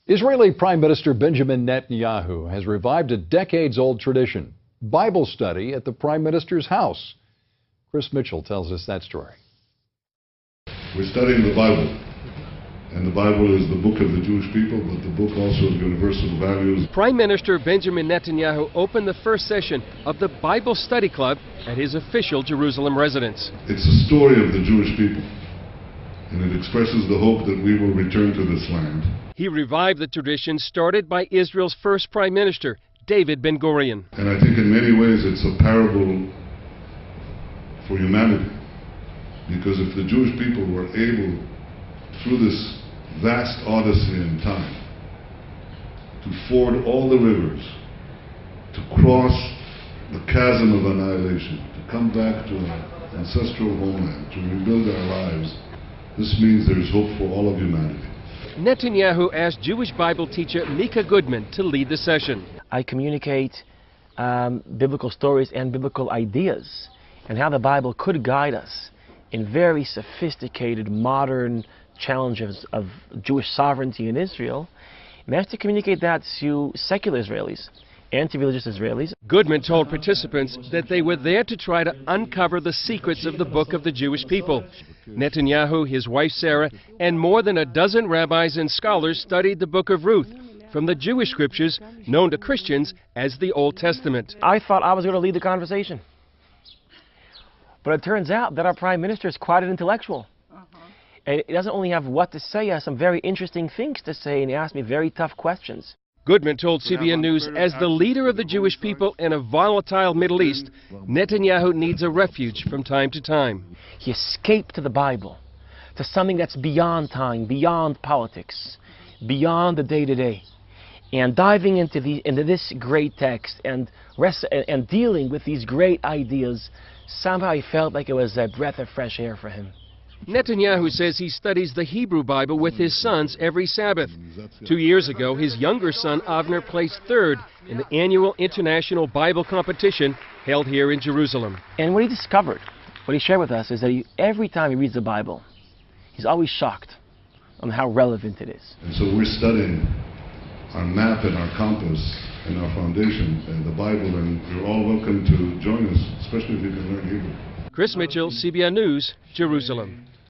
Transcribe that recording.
Israeli Prime Minister Benjamin Netanyahu has revived a decades-old tradition, Bible study at the Prime Minister's house. Chris Mitchell tells us that story. We're studying the Bible, and the Bible is the book of the Jewish people, but the book also of universal values. Prime Minister Benjamin Netanyahu opened the first session of the Bible Study Club at his official Jerusalem residence. It's a story of the Jewish people, and it expresses the hope that we will return to this land. He revived the tradition started by Israel's first Prime Minister, David Ben-Gurion. And I think in many ways it's a parable for humanity, because if the Jewish people were able, through this vast odyssey in time, to ford all the rivers, to cross the chasm of annihilation, to come back to our ancestral homeland, to rebuild our lives, this means there's hope for all of humanity. Netanyahu asked Jewish Bible teacher Mika Goodman to lead the session. I communicate biblical stories and biblical ideas and how the Bible could guide us in very sophisticated, modern challenges of Jewish sovereignty in Israel. And I have to communicate that to secular Israelis, anti-religious Israelis. Goodman told participants that they were there to try to uncover the secrets of the book of the Jewish people. Netanyahu, his wife Sarah, and more than a dozen rabbis and scholars studied the book of Ruth from the Jewish scriptures known to Christians as the Old Testament. I thought I was going to lead the conversation. But it turns out that our Prime Minister is quite an intellectual. And he doesn't only have what to say, he has some very interesting things to say, and he asked me very tough questions. Goodman told CBN News, as the leader of the Jewish people in a volatile Middle East, Netanyahu needs a refuge from time to time. He escaped to the Bible, to something that's beyond time, beyond politics, beyond the day-to-day. And diving into this great text and dealing with these great ideas, somehow he felt like it was a breath of fresh air for him. Netanyahu says he studies the Hebrew Bible with his sons every Sabbath. 2 years ago, his younger son, Avner, placed third in the annual international Bible competition held here in Jerusalem. And what he discovered, what he shared with us, is that every time he reads the Bible, he's always shocked on how relevant it is. And so we're studying our map and our compass and our foundation and the Bible, and you're all welcome to join us, especially if you can learn Hebrew. Chris Mitchell, CBN News, Jerusalem.